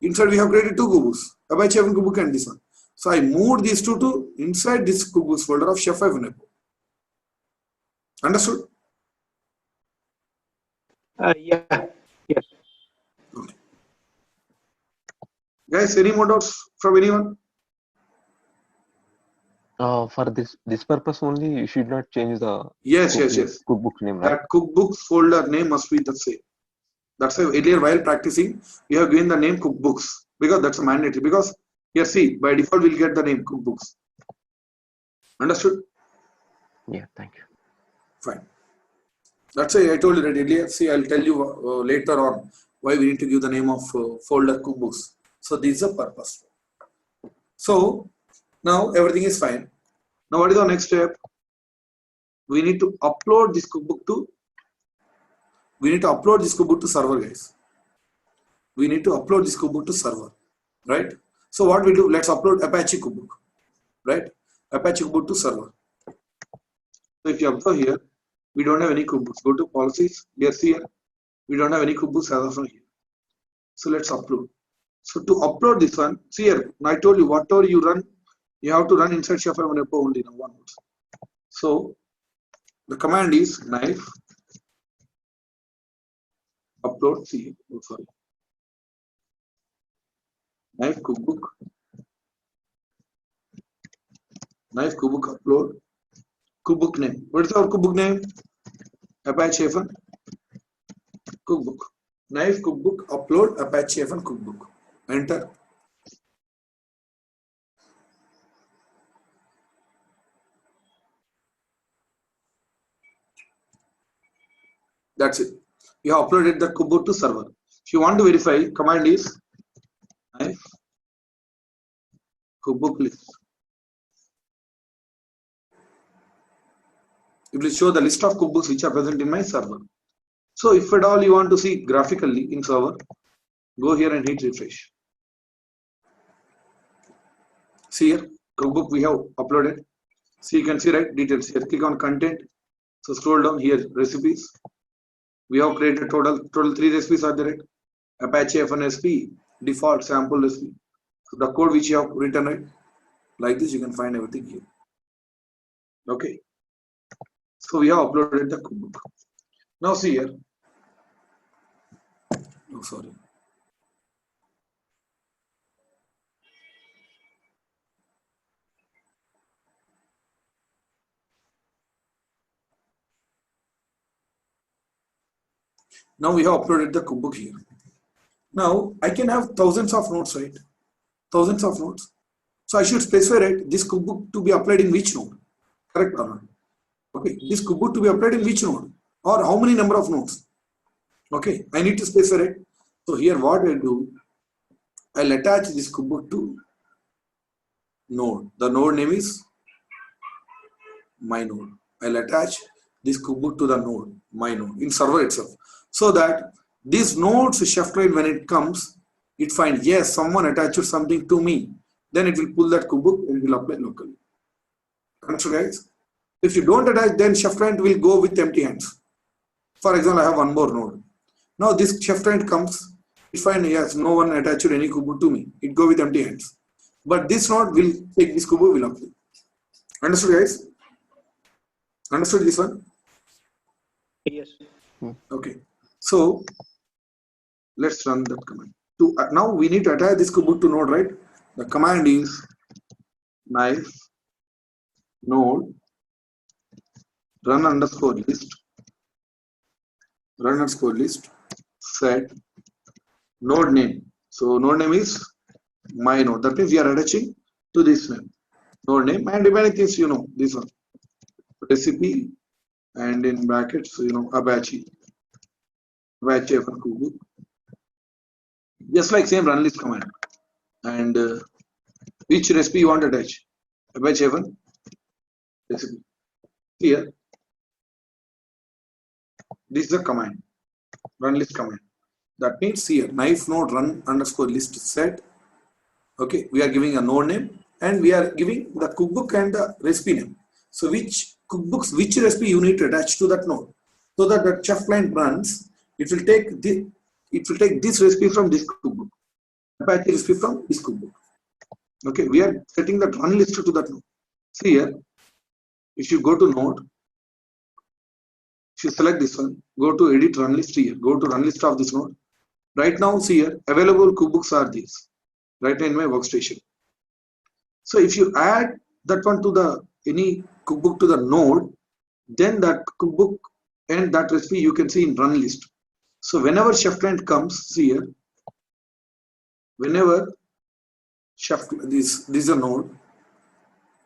Inside we have created 2 cookbooks, Apache cookbook and this one. So I moved these 2 to inside this cookbooks folder of chef-repo. Understood?
Yeah. Yes.
Okay. Guys, any more doubts from anyone?
For this purpose only, you should not change the
Yes.
cookbook name, right?
That cookbooks folder name must be the same. That's why earlier while practicing, we have given the name cookbooks because that's a mandatory. Because here, see, by default we'll get the name cookbooks. Understood?
Yeah, thank you.
Fine. That's why I told you that earlier. See, I'll tell you later on why we need to give the name of folder cookbooks. So this is the purpose. So now everything is fine. Now what is the next step? We need to upload this cookbook to. We need to upload this cookbook to server, guys. We need to upload this cookbook to server, right? So what we do? Let's upload Apache cookbook, right? Apache cookbook to server. So if you observe here, we don't have any cookbooks. Go to policies. Yes, here we don't have any cookbooks as of now here. So let's upload. So to upload this one, see here. I told you whatever you run, you have to run inside chef-repo only now onwards. So the command is knife upload. See, sorry. Knife cookbook. Knife cookbook upload. Cookbook name. What is our cookbook name? Apache cookbook. Knife cookbook upload Apache cookbook. Enter. That's it. You have uploaded the cookbook to server. If you want to verify, command is knife cookbook list. It will show the list of cookbooks which are present in my server. So if at all you want to see graphically in server, go here and hit refresh. See here, cookbook we have uploaded. See, you can see right details here. Click on content. So scroll down here, recipes. We have created total 3 recipes are there. Right? Apache FNSP, default sample recipe. So the code which you have written, right? Like this, you can find everything here. Okay. So we have uploaded the cookbook. Now see here. Oh, sorry. Now we have uploaded the cookbook here. Now I can have thousands of notes, right? Thousands of notes. So I should specify, right, this cookbook to be applied in which node? Correct or not? Okay, this cookbook to be applied in which node? Or how many number of nodes? Okay, I need to specify it. So here what I do, I'll attach this cookbook to node. The node name is my node. I'll attach this cookbook to the node, my node, in server itself. So that these nodes chef client, when it comes, it finds, yes, someone attached something to me, then it will pull that kubebook and will apply locally. Understood, guys? If you don't attach, then chef client will go with empty hands. For example, I have one more node. Now this chef client comes, it finds, yes, no one attached any kubebook to me. It go with empty hands. But this node will take this kubebook, will apply. Understood, guys? Understood this one?
Yes.
Okay. So let's run that command. Now we need to attach this kubebook to node, right? The command is knife node run underscore list set node name. So node name is my node. That means we are attaching to this name, node name, and remaining things, you know, this one, recipe, and in brackets, you know, Apache F1 kubebook. Just like same run list command. And which recipe you want to attach? Apache F1 recipe. Here, this is the command, run list command. That means here, knife node run underscore list set. Okay, we are giving a node name and we are giving the cookbook and the recipe name. So which cookbooks, which recipe you need to attach to that node, so that the chef client runs, it will take this recipe from this cookbook, Apache recipe from this cookbook. Okay, we are setting that run list to that node. See here, if you go to node, if you select this one, go to edit run list here, go to run list of this node. Right now, see here, available cookbooks are these, right in my workstation. So if you add that one to the any cookbook to the node, then that cookbook and that recipe you can see in run list. So whenever chef client comes, see here, whenever this is a node,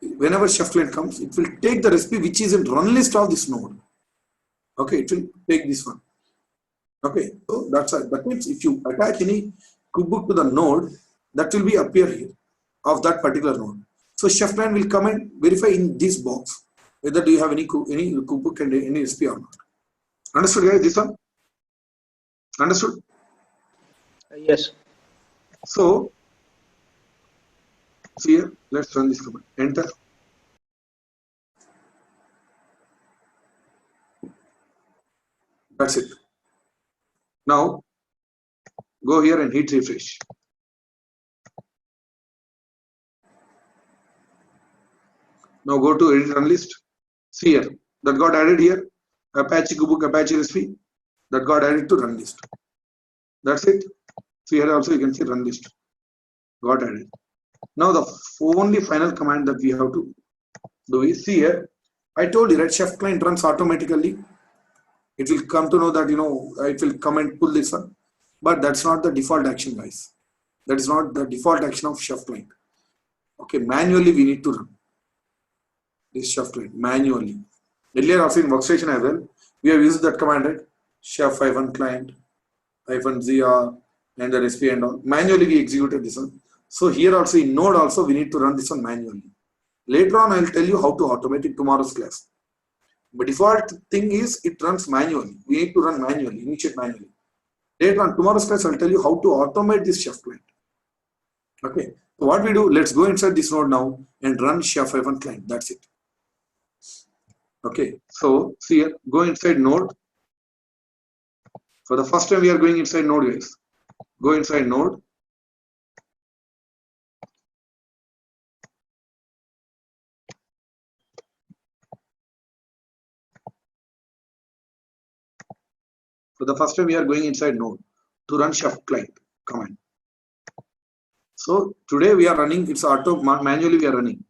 whenever chef client comes, it will take the recipe which is in run list of this node. Okay, it will take this one. Okay, so that's it. That means if you attach any cookbook to the node, that will be appear here of that particular node. So chef client will come and verify in this box whether do you have any cookbook and any recipe or not. Understood, guys? This one? Understood?
Yes.
So see here, let's run this command. Enter. That's it. Now go here and hit refresh. Now go to edit run list. See here, that got added here. Apache cookbook, Apache recipe, that got added to run list. That's it. See here also you can see run list got added. Now the only final command that we have to do is, see here, I told you, right, chef client runs automatically. It will come to know that, you know, it will come and pull this one, but that's not the default action, guys. That is not the default action of chef client. Okay, manually we need to run this chef client manually. Earlier also in workstation as well, we have used that command, right? Chef-client -zr and the recipe and all. Manually we executed this one. So here also in node also we need to run this one manually. Later on I will tell you how to automate in tomorrow's class. But default thing is it runs manually. We need to run manually, initiate manually. Later on tomorrow's class I will tell you how to automate this chef client. Okay. So what we do, let's go inside this node now and run chef-client. That's it. Okay. So see here, go inside node. For the first time we are going inside node, guys. Go inside node. For the first time we are going inside node to run chef-client command. So today we are running, it's manually we are running.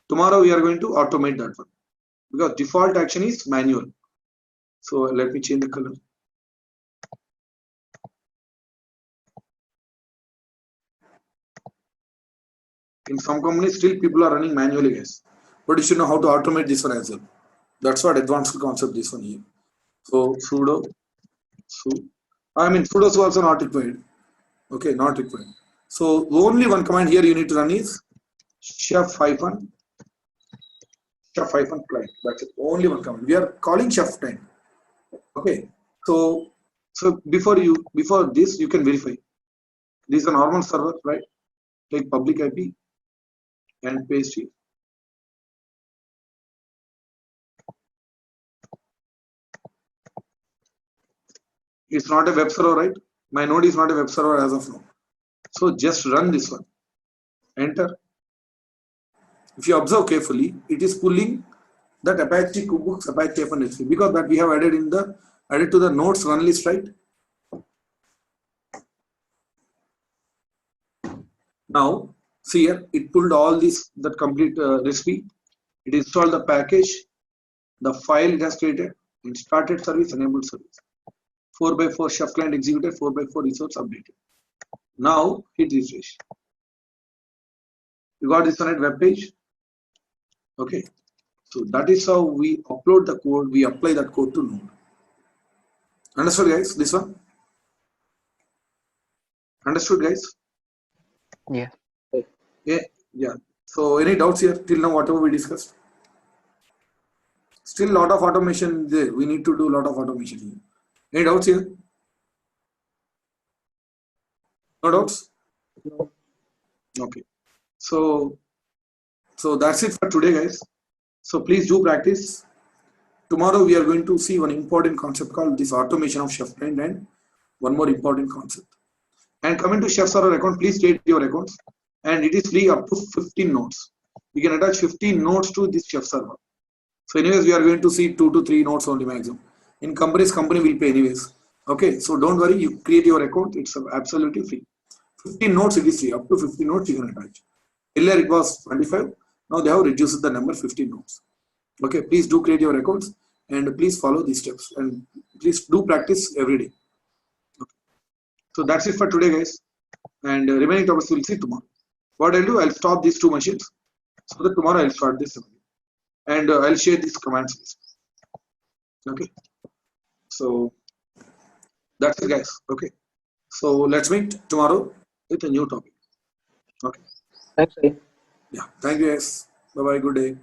Tomorrow we are going to automate that one, because default action is manual. So let me change the color. In some companies still people are running manually, guys, but you should know how to automate this one as well. That's what advanced concept this one here. So sudo is also not required. Okay, not required. So only one command here you need to run is chef-client. That's it. Only one command. We are calling chef-client. Okay. So before this you can verify. This is a normal server, right? Take public IP and paste it. It's not a web server, right? My node is not a web server as of now. So just run this one. Enter. If you observe carefully, it is pulling that Apache Kubebooks, Apache FNHP, because that we have added to the nodes run list, right? Now, see here, it pulled all this, that complete recipe. It installed the package, the file it has created, and started service, enabled service. 4x4 chef client executed, 4x4 resource updated. Now hit refresh. You got this on a web page. Okay, so that is how we upload the code, we apply that code to node. Understood, guys? This one? Understood, guys?
Yeah.
Yeah. So any doubts here till now, whatever we discussed? Still lot of automation there. We need to do a lot of automation here. Any doubts here? No doubts?
No.
Okay. So that's it for today, guys. So please do practice. Tomorrow we are going to see one important concept called this automation of chef client and one more important concept. And coming to chef server account, please create your accounts. And it is free up to 15 nodes. You can attach 15 nodes to this chef server. So anyways, we are going to see 2 to 3 nodes only maximum. In company will pay anyways. Okay, so don't worry, you create your account, it's absolutely free. 15 nodes it is free, up to 15 nodes you can attach. Earlier it was 25, now they have reduced the number 15 nodes. Okay, please do create your accounts and please follow these steps and please do practice every day. Okay. So that's it for today, guys. And remaining topics we'll see tomorrow. What I'll do, I'll stop these 2 machines so that tomorrow I'll start this again. And I'll share these commands list. Okay, so that's it, guys. Okay, so let's meet tomorrow with a new topic. Okay,
Thanks, Sai.
yeah, thank you, guys. Bye bye, good day.